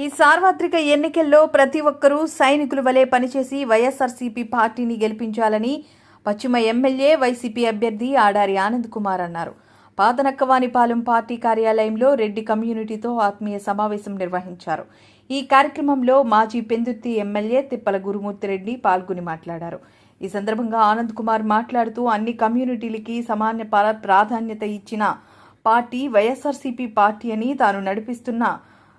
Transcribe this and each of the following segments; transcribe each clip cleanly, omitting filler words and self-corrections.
ఈ సార్వత్రిక ఎన్నికల్లో ప్రతి ఒక్కరూ సైనికుల వలె పనిచేసి వైఎస్ఆర్సీపీ పార్టీని గెలిపించాలని పశ్చిమ ఎమ్మెల్యే వైసీపీ అభ్యర్థి ఆడారి ఆనంద్ కుమార్ అన్నారు. పాతనక్కవానిపాలెం పార్టీ కార్యాలయంలో రెడ్డి కమ్యూనిటీతో ఆత్మీయ సమావేశం నిర్వహించారు. ఈ కార్యక్రమంలో మాజీ పెందుర్తి ఎమ్మెల్యే తిప్పల గురుమూర్తిరెడ్డి పాల్గొని మాట్లాడారు. ఈ సందర్భంగా ఆనంద్ కుమార్ మాట్లాడుతూ అన్ని కమ్యూనిటీలకి సమాన ప్రాధాన్యత ఇచ్చిన పార్టీ వైఎస్ఆర్సీపీ పార్టీ అని, తాను నడిపిస్తున్న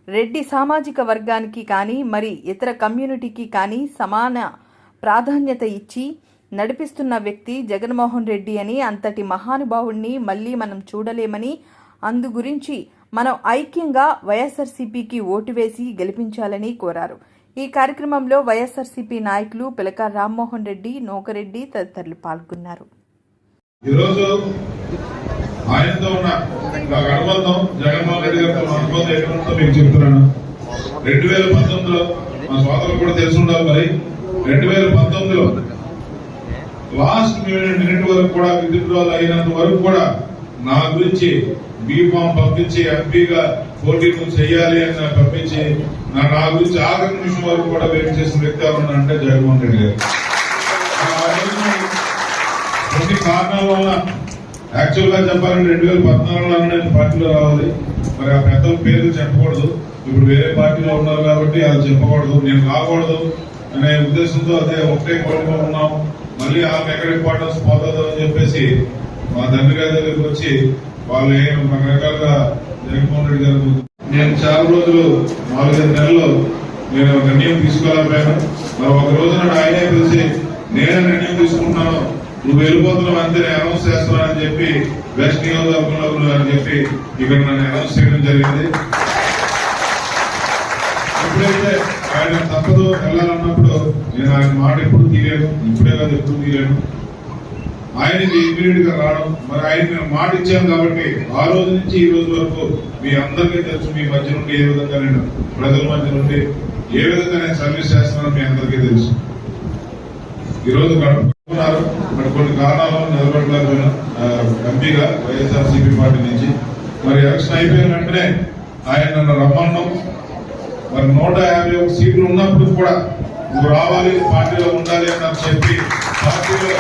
రెడ్డి సామాజిక వర్గానికి కానీ మరి ఇతర కమ్యూనిటీకి కానీ సమాన ప్రాధాన్యత ఇచ్చి నడిపిస్తున్న వ్యక్తి జగన్మోహన్ రెడ్డి అని, అంతటి మహానుభావుడిని మళ్ళీ మనం చూడలేమని, అందు గురించి మనం ఐక్యంగా వైఎస్ఆర్సీపీకి ఓటు వేసి గెలిపించాలని కోరారు. ఈ కార్యక్రమంలో వైఎస్ఆర్సీపీ నాయకులు పిలక రామ్మోహన్ రెడ్డి, నోకరెడ్డి తదితరులు పాల్గొన్నారు. ఆయనతో ఉన్న అనుబంధం జగన్మోహన్ రెడ్డి గారితో అనుబంధం ఎక్కడంతో మీకు చెప్తున్నాను. 2019లో మా సోదరులు కూడా తెలిసి ఉండాలి. మరి 2019లో లాస్ట్ మినిట్ వరకు కూడా విత్డ్రాల్ అయినంత వరకు కూడా నా గురించి బీఫామ్ పంపించి ఎంపీగా పోటీ చేయాలి అని పంపించి నా గురించి ఆఖరి నిమిషం వరకు కూడా వెయిట్ చేసిన వ్యక్తి ఎవరున్నారంటే జగన్మోహన్ రెడ్డి గారు. కొన్ని కారణాల వల్ల యాక్చువల్ గా చెప్పాలంటే 2014లో నేను పార్టీలో రావాలి. మరి ఆ పెద్దల పేర్లు చెప్పకూడదు, ఇప్పుడు వేరే పార్టీలో ఉన్నారు కాబట్టి అది చెప్పకూడదు, నేను రాకూడదు అనే ఉద్దేశంతో అదే ఒకటే కోరిక ఉన్నాం. మళ్ళీ ఆమె ఎక్కడ ఇంపార్టెన్స్ పోతుందో అని చెప్పేసి మా తండ్రి గారి దగ్గరికి వచ్చి వాళ్ళు రకరకాలుగా జగన్మోహన్ రెడ్డి గారు నేను చాలా రోజులు 4-5 నెలలు నేను నిర్ణయం తీసుకోలేకపోయాను. మరి ఒక రోజు నాడు ఆయనే పిలిచి నేనే నిర్ణయం తీసుకుంటున్నాను, నువ్వు వెళ్ళిపోతున్నావు అంతే, నేను అనౌన్స్ చేస్తున్నానని చెప్పి వెస్ట్ నియోజకవర్గంలో అని చెప్పి ఇక్కడ నన్ను అనౌన్స్ చేయడం జరిగింది. ఎప్పుడైతే ఆయన తప్పదు వెళ్ళాలన్నప్పుడు నేను ఆయన మాట ఎప్పుడు తీయలేను, ఇప్పుడే కాదు ఎప్పుడు తీయలేను. ఆయనకి ఇమీడియట్ గా రావడం, మరి ఆయన నేను మాట ఇచ్చాను కాబట్టి ఆ రోజు నుంచి ఈ రోజు వరకు మీ అందరికీ తెలుసు, మీ మధ్య నుండి ఏ విధంగా నేను ప్రజల మధ్య నుండి ఏ విధంగా నేను సర్వీస్ చేస్తున్నానో మీ అందరికీ తెలుసు. ఈ రోజు గడుపుతున్నారు, మరి కొన్ని కారణాలను నిలబడలేకపోయినా ఎంపీగా వైఎస్ఆర్సీపీ పార్టీ నుంచి. మరి ఎలక్షన్ అయిపోయిన వెంటనే ఆయన నన్ను రమ్మన్నాం. మరి 151 సీట్లు ఉన్నప్పుడు కూడా నువ్వు రావాలి, పార్టీలో ఉండాలి అని చెప్పి పార్టీలో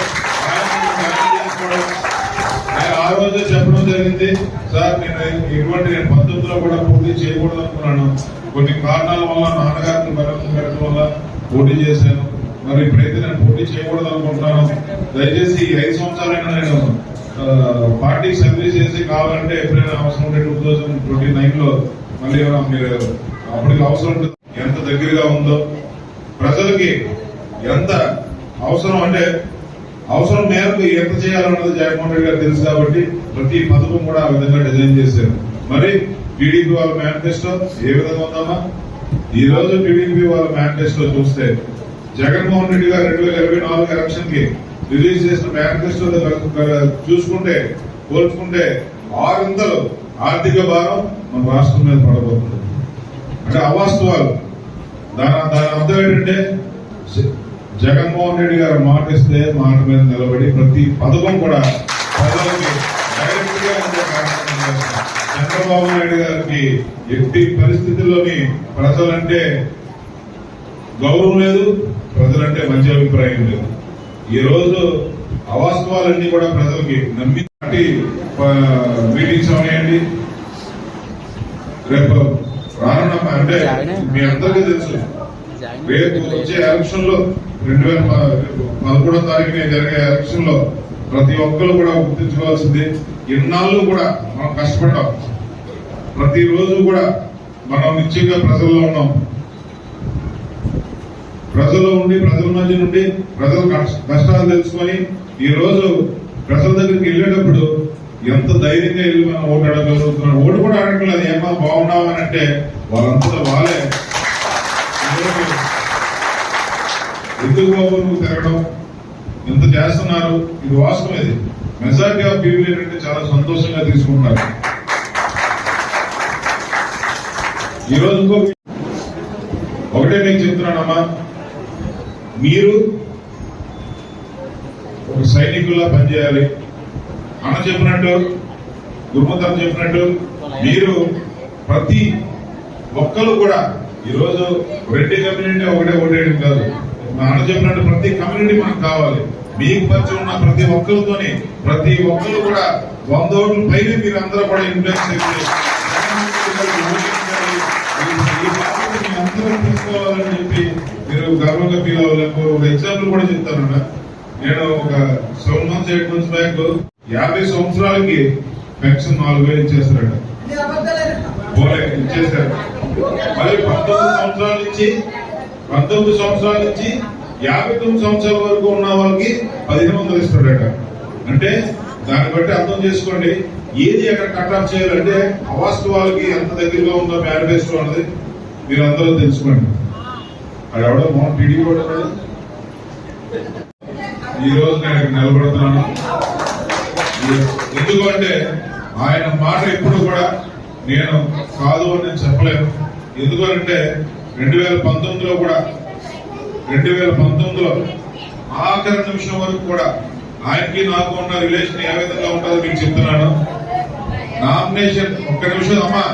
నేను ఆ రోజే చెప్పడం జరిగింది. సార్ నేను 19లో కూడా పోటీ చేయకూడదు అనుకున్నాను, కొన్ని కారణాల వల్ల నాన్నగారిని బలం పెట్టడం వల్ల పోటీ చేశాను. మరి ఇప్పుడైతే నేను పోటీ చేయకూడదు అనుకుంటున్నాను. దయచేసి 5 సంవత్సరాలైనా నేను పార్టీకి సర్వీస్ చేసి కావాలంటే ఎప్పుడైనా అవసరం ఉంటే 2029లో మళ్ళీ మీరు అప్పటికి అవసరం ఉంటుంది. ఎంత దగ్గరగా ఉందో ప్రజలకి, ఎంత అవసరం అంటే అవసరం మేరకు ఎంత చేయాలన్నది జగన్మోహన్ రెడ్డి గారు తెలుసు కాబట్టి ప్రతి పథకం కూడా ఆ విధంగా డిజైన్ చేశారు. మరి టీడీపీ వాళ్ళ మేనిఫెస్టో ఏ విధంగా ఉందమ్మా? ఈ రోజు టీడీపీ వాళ్ళ మేనిఫెస్టో చూస్తే జగన్మోహన్ రెడ్డి గారు 2024 ఎలక్షన్ కి రిలీజ్ చేసిన మేనిఫెస్టో చూసుకుంటే పోల్చుకుంటే 600 ఆర్థిక భారం మన రాష్ట్రం మీద పడబోతుంది. అంటే అవాస్తవాలు. దాని అర్థం ఏంటంటే జగన్మోహన్ రెడ్డి గారు మాట ఇస్తే మాట మీద నిలబడి ప్రతి పథకం కూడా ప్రజలకి డైరెక్ట్ గా ఉండే కార్యక్రమం చేస్తారు. చంద్రబాబు నాయుడు గారికి ఎట్టి పరిస్థితుల్లోని ప్రజలంటే గౌరవం లేదు, ప్రజలంటే మంచి అభిప్రాయం లేదు. ఈ రోజు అవాస్తవాలన్నీ కూడా ప్రజలకి నమ్మి మీటింగ్స్ అవనాయండి. రేపు రానున్న అంటే మీ అందరికీ తెలుసు, రేపు వచ్చే ఎలక్షన్ లో 2011వ తారీఖున జరిగే ఎలక్షన్ లో ప్రతి ఒక్కరు కూడా గుర్తించుకోవాల్సింది, ఇన్నాళ్ళు కూడా మనం కష్టపడ్డాం, ప్రతి రోజు కూడా మనం నిశ్చయంగా ప్రజల్లో ఉన్నాం. ప్రజల్లో ఉండి ప్రజల మధ్య నుండి ప్రజల కష్టాలు తెలుసుకొని ఈ రోజు ప్రజల దగ్గరికి వెళ్ళేటప్పుడు ఎంత ధైర్యంగా వెళ్ళి మనం ఓటు అడగలుగుతున్నాం. ఓటు కూడా అడగలేదు, ఏమో బాగున్నావు అని అంటే వాళ్ళంతా వాళ్ళే ఎందుకు బాబు నువ్వు తిరగడం ఎంత చేస్తున్నారు, ఇది వాస్తవం. ఇది మెజారిటీ ఆఫ్ పీపుల్ ఏంటంటే చాలా సంతోషంగా తీసుకుంటున్నారు. ఈరోజు ఒకటే నేను చెప్తున్నానమ్మా, మీరు ఒక సైనికుల్లా పనిచేయాలి. అన్న చెప్పినట్టు, గురుమూర్తి చెప్పినట్టు మీరు ప్రతి ఒక్కరు కూడా ఈ రోజు రెడ్డి కమ్యూనిటీ ఒకటే ఓటేయడం కాదు, నాన్న చెప్పినట్టు ప్రతి కమ్యూనిటీ మనకు కావాలి. మీకు పరిచయం ఉన్న ప్రతి ఒక్కరితోని ప్రతి ఒక్కరు కూడా 100 ఓట్ల పైన మీరు అందరూ కూడా ఇన్ఫ్లుయెన్స్ చేసి ఈ బాధ్యత మీ అందరూ తీసుకోవాలని చెప్పి మీరు గర్వంగా ఫీల్ అవ్వాలి. ఒక ఎగ్జాంపుల్ కూడా చెప్తానన్నా, నేను ఒక 7 months 8 months బ్యాక్ 50 సంవత్సరాలకి పెన్షన్ 4,000 ఇచ్చేస్తారట. ఇచ్చేస్తారు. మరి 19 సంవత్సరాల నుంచి 59 సంవత్సరాల వరకు ఉన్న వాళ్ళకి 1,500 ఇస్తాడట. అంటే దాన్ని బట్టి అర్థం చేసుకోండి, ఏది ఎక్కడ కట్ ఆఫ్ చేయాలంటే అవాస్తవాలకి ఎంత దగ్గరగా ఉందో మేనిఫెస్టో అన్నది మీరు అందరూ తెలుసుకోండి. అది ఎవడో మోహన్ టీడీ కూడా ఈ రోజు నేను ఇక్కడ నిలబడుతున్నాను. ఎందుకంటే ఆయన మాట ఎప్పుడు కూడా నేను కాదు అని నేను చెప్పలేను. ఎందుకంటే 2019లో కూడా 2019లో ఆఖరి నిమిషం వరకు కూడా ఆయనకి నాకు ఉన్న రిలేషన్ ఏ విధంగా ఉంటుందో మీకు చెప్తున్నాను. నామినేషన్ ఒక్క నిమిషం అమ్మా